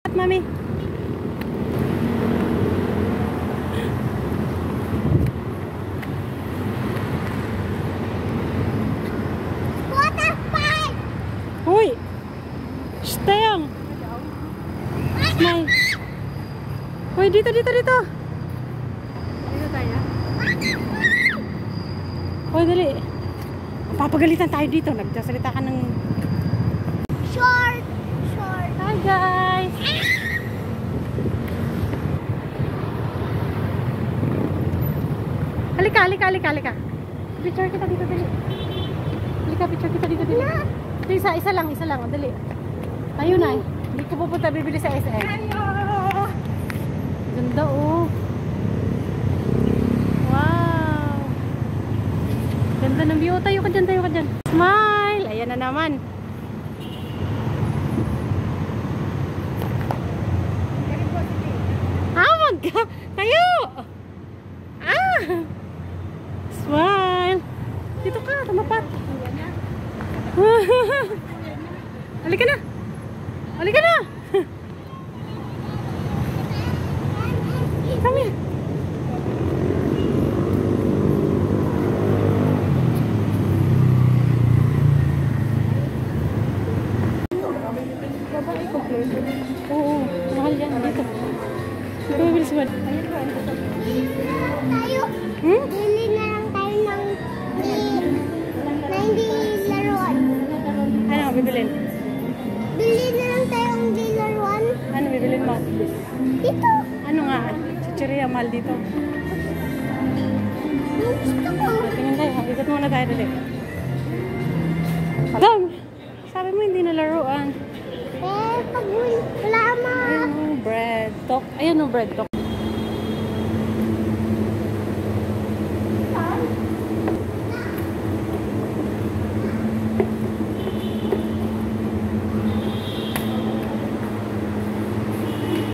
Mami. Water park! Uy! Stayang! Smile! Uy, dito! Dito tayo. Uy, dali. Papagalitan tayo dito. Nagsasalita ka ng... Short! Hi, guys! Halika. Picture kita dito, dali. Halika, picture kita dito, dali. Isa lang, dali. Tayo na eh. Hindi ko pupunta bibili sa SM. Ganda, oh. Wow. Ganda ng view. Tayo ka dyan. Smile! Ayan na naman. Tayo! Smile! Dito ka, tumapat. Halika na! Come here. Babae kompleto. Oo, mahal yan dito. Ito mabilis ba? Tayo. Bili na lang tayo ng hindi laruan. Ano bibilin? Bili na lang tayo ng hindi laruan. Ano bibilin mo? Dito. Ano nga? Chichiria, mahal dito. Gusto ko. Tingin tayo. Ikot muna tayo dali. Adam! Sabi mo hindi na laruan. Pag wala ma. Ayun, bread talk. Ayun, bread talk.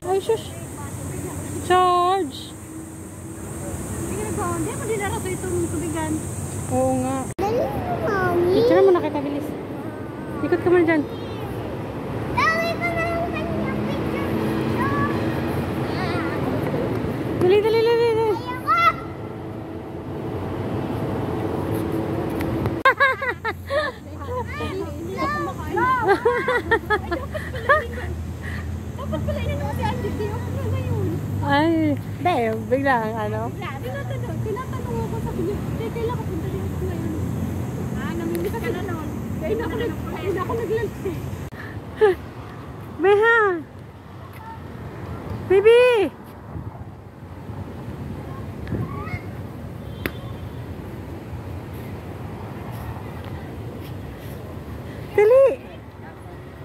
Ay, shush. Charge! Hindi mo dinara sa itong tubigan. Oo nga. Dali mo, Mami. Picture mo na kita, bilis. Ikot ka muna dyan. Dali ko na lang kanyang picture. Dali. Ayoko! Dapat pala yun naman si Andy. Ay, dahil biglang ano. Tinatanong ako sa kanya, kailan ko punta dito ngayon? Namimit ka na noon. Kaya na ako nag-lunch eh. Meha! Baby!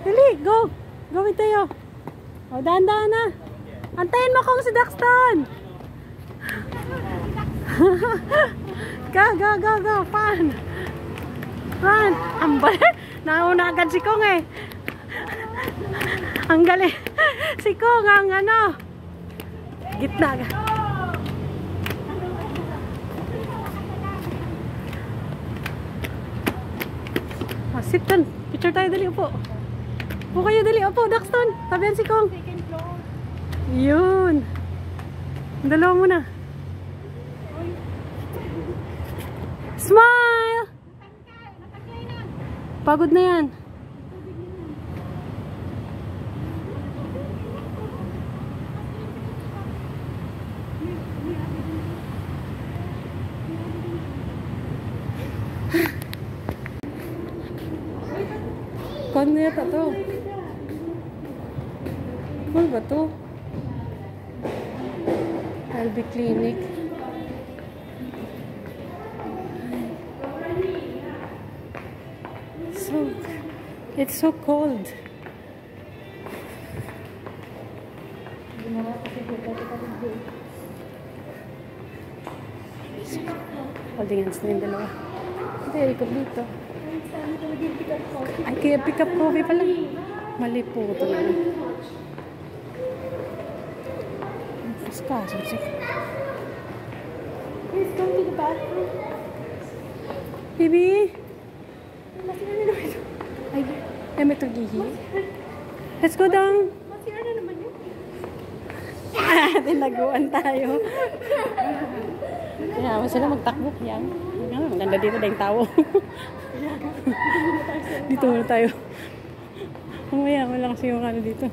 Dali, go! Gawin tayo. O, dahan-dahan na. Antayin mo kung si Daxton! Go! Run! Ambal! Nauna agad si Kong eh. Ang galing. Si Kong ang ano. Gitna. Sit down. Picture tayo, dali, upo. Upo kayo, dali, upo, Daxton. Tabihan si Kong. Yun. Dalawa muna. Smile! Pagod na yan. Kung na yata to. Cool ba to? LB Clinic. It's so cold. Holding hands na yung dalawa. Ito yung ikot dito. Ay, kaya pick up coffee pala. Mali po ito na. Kaso, Please come to the bathroom. Baby? Ay, may tugihi. Let's go down. Masira na naman yun. Tinaguan tayo. Kaya sila magtakbo. Yan. Maganda dito na yung tao. Dito muna tayo. Mamaya, wala kasi yung ano dito.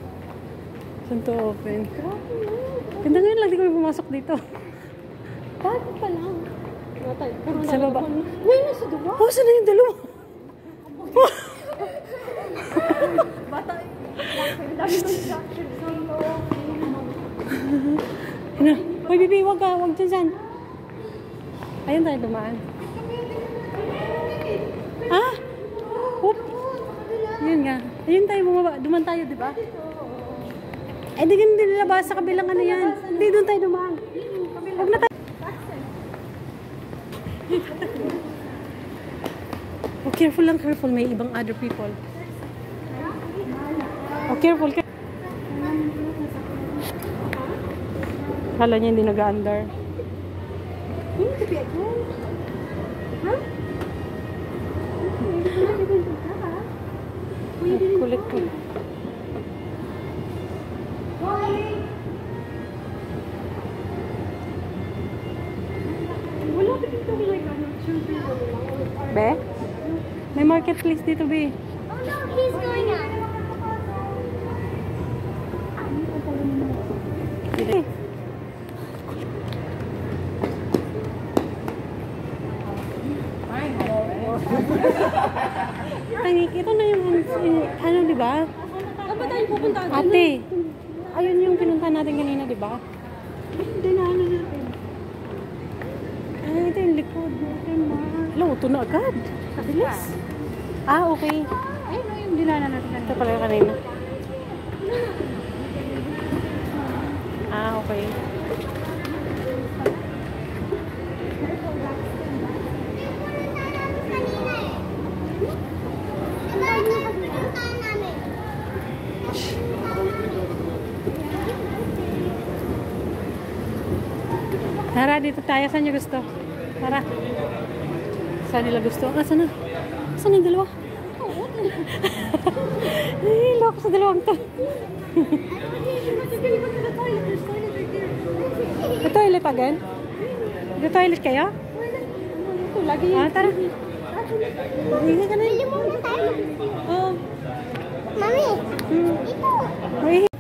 Saan to open? Ganda ngayon lang, di kami pumasok dito. Bakit pa lang? Sa baba. Uy, nasa dalawa. Oh, saan na yung dalawa? Bata. Dami construction. Ano? Uy, Bibi, wag ka. Wag dyan. Ayun tayo dumaan. Ah? Oop. Yun nga. Ayun tayo bumaba. Duman tayo, di ba? Eh, di ganun din nilabas sa kabilang ano yan. Hindi, doon tayo dumaan. Huwag na tayo. Oh, careful lang, careful. May ibang other people. Oh, careful. Kala niya hindi nag-under. Hindi ka piyak mo. Ha? Kulit ko. Wala ka dito like ano, children or Be? May marketplace dito, Be. oh no, he's going out. Eh. Ito na yung ano, di ba? Saan ba tayo pupunta? Ate, ayun yung pinunta natin kanina, di ba? Hindi na ano natin. Ay, ito yung likod natin, ma. Hello, ito na agad. Kabilis. Ah, okay. Ayun no, yung dinaanan natin kanina. Ito pala yung kanina. Ah, okay. Tara, dito tayo. Saan niyo gusto? Tara. Saan nila gusto? Ah, saan na? Saan yung dalawa? Ay, loko sa dalawang to. The toilet again? The toilet kayo? Ito, lagi Ah, tara. Hindi ka na. muna tayo. Oh. Mami, Hmm. ito. Uy.